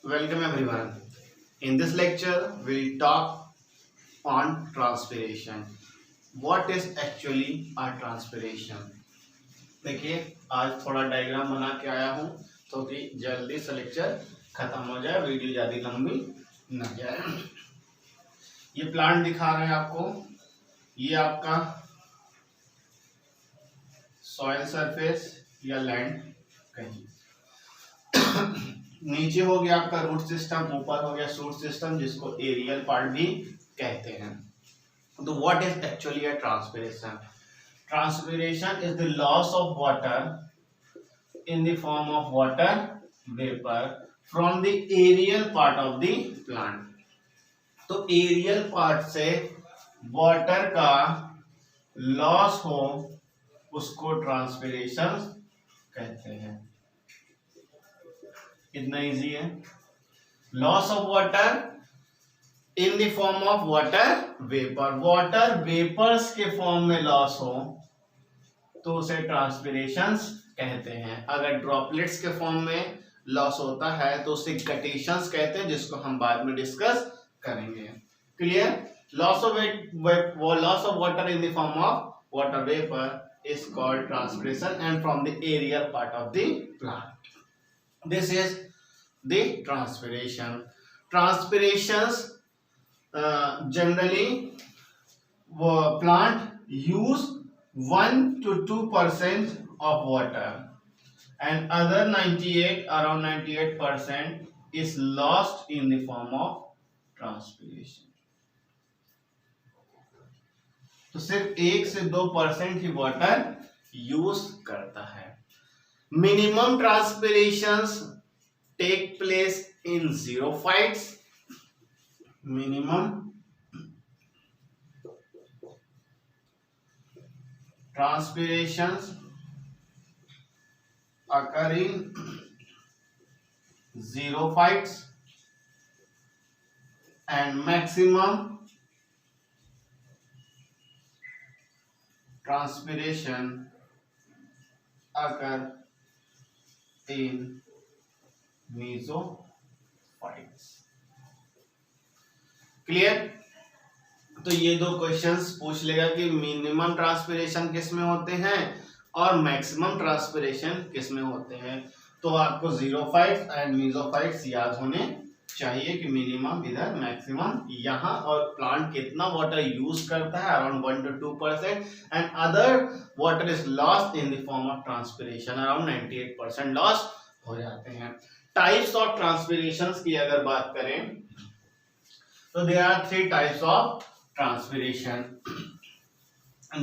Welcome everyone. In this lecture, we'll talk on transpiration. What is actually a transpiration? देखिए आज थोड़ा diagram बना के आया हूँ तो कि जल्दी से लेक्चर खत्म हो जाए, वीडियो ज़्यादा लंबी न जाए। ये प्लांट दिखा रहे हैं आपको, ये आपका सॉइल सरफेस या लैंड कहीं नीचे हो गया आपका रूट सिस्टम, ऊपर हो गया शूट सिस्टम जिसको एरियल पार्ट भी कहते हैं। तो what is actually a transpiration? Transpiration is the loss of water in the form of water vapour from the aerial part of the plant. तो एरियल पार्ट से वाटर का loss हो उसको ट्रांसपिरेशन कहते हैं। इतना इजी है। Loss of water in the form of water vapour, water vapours के फॉर्म में लॉस हो तो उसे ट्रांसपिरेशंस कहते हैं। अगर ड्रॉपलेट्स के फॉर्म में लॉस होता है तो उसे गटेशंस कहते हैं, जिसको हम बाद में डिस्कस करेंगे। Clear? Loss of water in the form of water vapour is called transpiration and from the aerial part of the plant. This is the transpiration. Transpirations generally plant use 1 to 2% of water, and other 98% is lost in the form of transpiration. तो सिर्फ 1 से 2% ही water use करता है। Minimum transpirations take place in xerophytes. Minimum transpirations occur in xerophytes and maximum transpiration occur in mesophytes. Clear? तो ये दो questions पूछ लेगा कि मिनिमम ट्रांसपिरेशन किस में होते हैं और मैक्सिमम ट्रांसपिरेशन किस में होते हैं। तो आपको ज़ीरोफाइट्स एंड मेसोफाइट्स याद होने चाहिए कि मिनिमम इधर, मैक्सिमम यहाँ, और प्लांट कितना वाटर यूज करता है around 1 to 2%, and other water is lost in the form of transpiration, around 98% loss हो जाते हैं। टाइप्स ऑफ ट्रांसपिरेशंस की अगर बात करें तो there are 3 types of transpiration.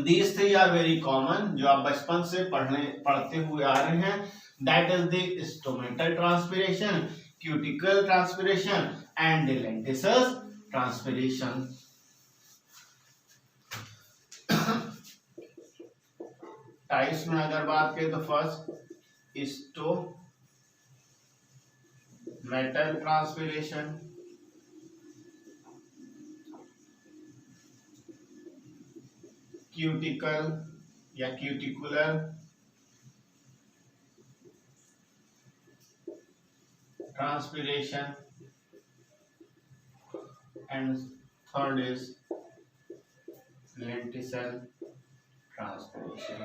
These 3 are very common, जो आप बचपन से पढ़ते हुए आ रहे हैं। That is the stomatal transpiration, cuticle transpiration and the lenticels transpiration. Types में अगर बात करें तो फर्स्ट स्टोमेटल ट्रांसपिरेशन, क्यूटिकल या cuticular transpiration, and third is lenticel transpiration.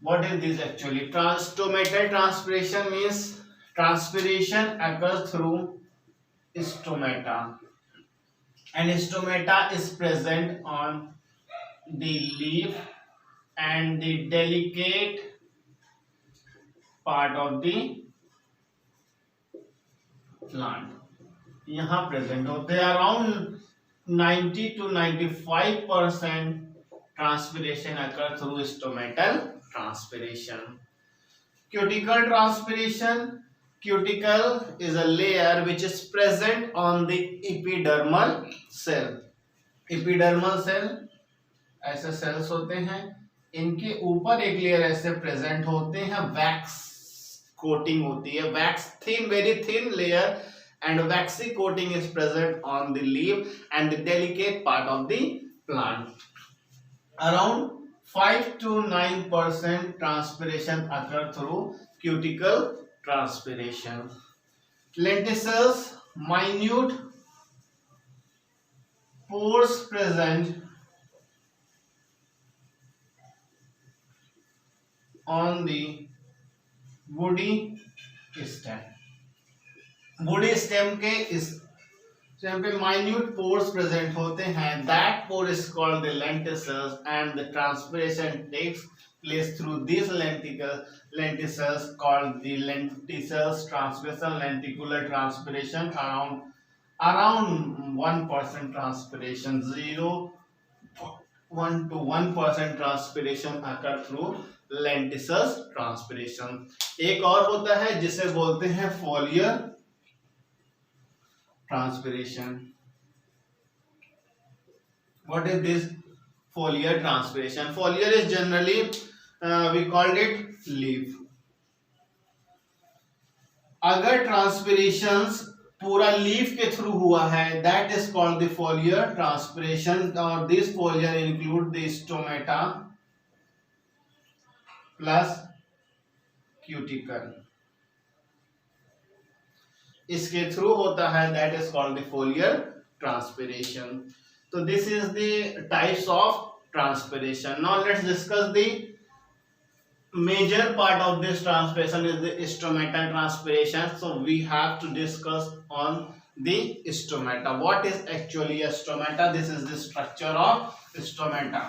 What is this actually? Stomatal transpiration means transpiration occurs through stomata, and stomata is present on the leaf and the delicate part of the plant. यहाँ present होते हैं। Around 90 to 95% transpiration occur through stomatal transpiration. Cuticle transpiration. Cuticle is a layer which is present on the epidermal cell. Epidermal cell ऐसे cells होते हैं, इनके ऊपर एक layer ऐसे प्रेजेंट होते हैं, वैक्स कोटिंग होती है, wax thin, very thin layer, and waxy coating is present on the leaf and the delicate part of the plant. Around 5 to 9% transpiration occur through cuticle transpiration. lenticels, minute pores present on the woody stem. woody stem के इस stem पे minute pores present होते हैं. That pore is called the lenticels and the transpiration takes place through these lenticels called the lenticels transpiration. Lenticular transpiration around 1% transpiration, 0.1 to 1% transpiration occur through lenticels transpiration. एक और होता है जिसे बोलते हैं foliar transpiration. What is this foliar transpiration? Foliar is generally we called it leaf. अगर transpirations पूरा leaf के थ्रू हुआ है, that is called the foliar transpiration. और this foliar include the stomata plus cuticle. इसके थ्रू होता है, that is called the foliar transpiration. तो this is the types of transpiration. Now let's discuss the major part of this transpiration is the stomatal transpiration. So we have to discuss on the stomata. What is actually a stomata? This is the structure of stomata.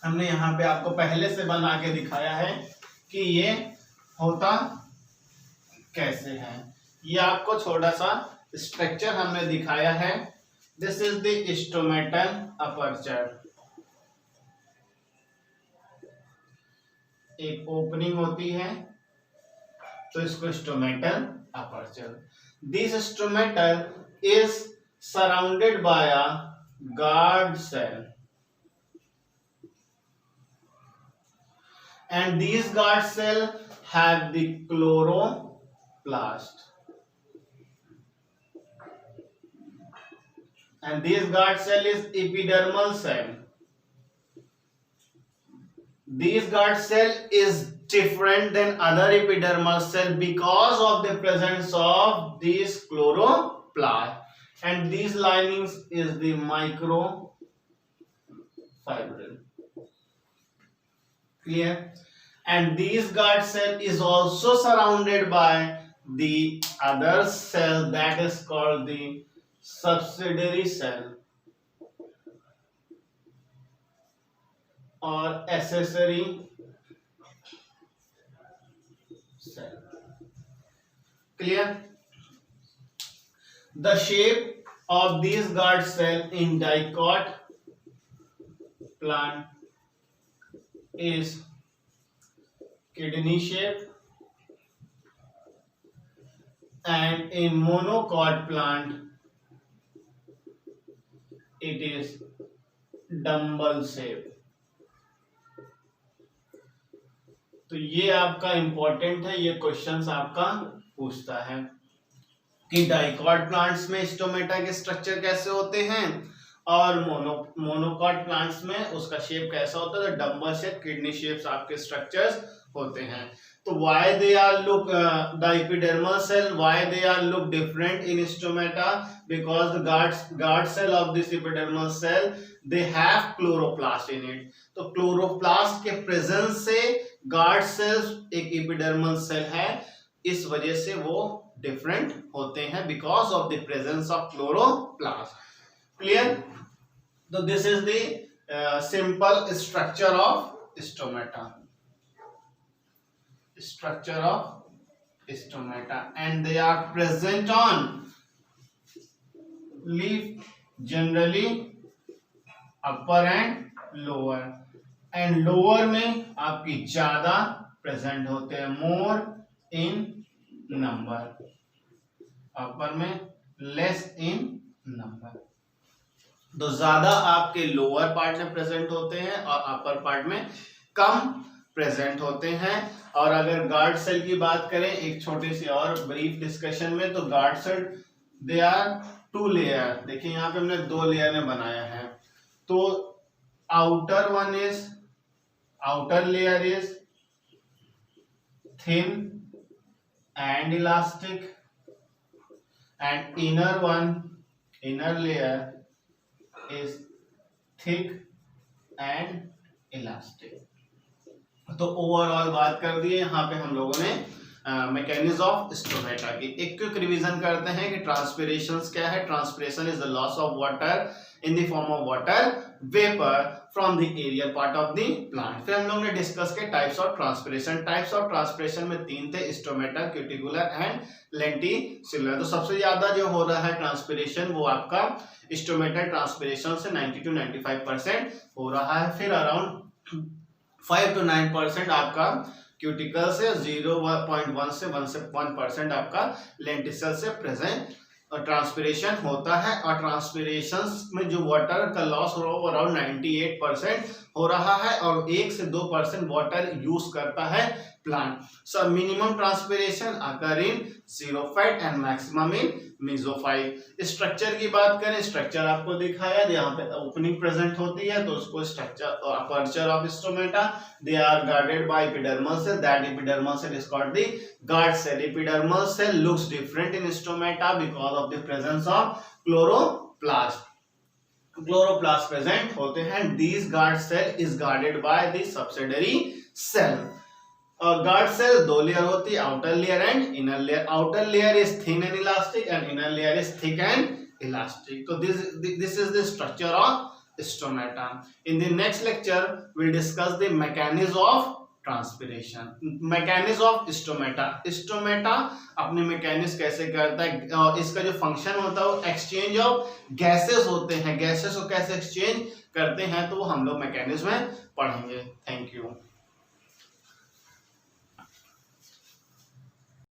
हमने यहाँ पे आपको पहले से बना के दिखाया है कि ये होता कैसे है. ये आपको छोटा सा स्ट्रक्चर हमने दिखाया है. This is the stomatal aperture. एक ओपनिंग होती है तो इसको stomatal aperture. This stomatal is surrounded by a guard cell and these guard cell have the chloroplast, and this guard cell is epidermal cell. This guard cell is different than other epidermal cell because of the presence of these chloroplast, and these linings is the microfibril. Clear? And these guard cell is also surrounded by the other cell that is called the subsidiary cell or accessory cell. Clear? The shape of these guard cell in dicot plant is kidney shape, and in monocot plant it is dumbbell shape. तो ये आपका important है, ये questions आपका पूछता है कि dicot plants में स्टोमेटा के स्ट्रक्चर कैसे होते हैं और मोनोकॉट प्लांट्स में उसका शेप कैसा होता है. तो डम्बल शेप, किडनी शेप्स आपके स्ट्रक्चर्स होते हैं. तो why they are look the epidermal cell, why they are look different in stomata? Because the guard cell of this epidermal cell they have chloroplast in it. तो chloroplast के presence से guard cells एक epidermal cell है, इस वजह से वो different होते हैं because of the presence of chloroplast. Clear? तो this is the simple structure of stomata. Structure of stomata, and they are present on leaf, generally upper and lower, and lower में आपकी ज्यादा present होते हैं, more in number, upper में less in number. तो ज्यादा आपके लोअर पार्ट में प्रेजेंट होते हैं और अपर पार्ट में कम प्रेजेंट होते हैं. और अगर गार्ड सेल की बात करें एक छोटी सी और ब्रीफ डिस्कशन में, तो guard cell they are two layer. देखिए यहाँ पे हमने दो लेयर में बनाया है. तो outer layer is thin and elastic, and inner layer is thick and elastic. तो ओवरऑल बात कर दिए यहाँ पे हम लोगों ने मैकेनिज्म ऑफ स्टोमेटा की। एक क्विक रिवीजन करते हैं कि ट्रांसपिरेशन क्या है। Transpiration is the loss of water in the form of water vapour from the aerial part of the plant. फिर हम लोग ने डिस्कस किया types of transpiration. Types of transpiration में 3 थे, स्टोमेटा, क्यूटिकुलर एंड लेंटिकुलर। तो सबसे ज्यादा जो हो रहा है ट्रांसपिरेशन वो आपका स्टोमेटल ट्रांसपिरेशन से 90 to 95% हो रहा है। फिर अराउंड 5 to 9% आपका क्यूटिकल से, 0.1 से 1% आपका लेंटिसल से प्रेजेंट ट्रांसपिरेशन होता है। और ट्रांसपिरेशन में जो वाटर का लॉस हो रहा है वो अराउंड 98% हो रहा है और 1 से 2% वाटर यूज करता है प्लांट। So minimum transpiration occur in xerophyte and maximum in mesophyte. Structure की बात करें, स्ट्रक्चर आपको दिखाया, यहाँ पे ओपनिंग प्रेजेंट होती है तो उसको structure aperture of stomata. They are guarded by epidermal cell, that epidermal cell is called the guard cell. Epidermal cell looks different in stomata because of the presence of chloroplast. Chloroplast present होते हैं। This guard cell is guarded by the subsidiary cell. Guard cell 2 layer होती है, outer layer and inner layer. Outer layer is thin and elastic and inner layer is thick and elastic. तो this is the structure of stomata. In the next lecture we'll discuss the mechanism of transpiration. Mechanism of stomata. Stomata अपने mechanism कैसे करता है, इसका जो function होता है वो एक्सचेंज ऑफ गैसेस होते हैं। गैसेस को कैसे एक्सचेंज करते हैं तो वो हम लोग मैकेनिज्म में पढ़ेंगे। Thank you.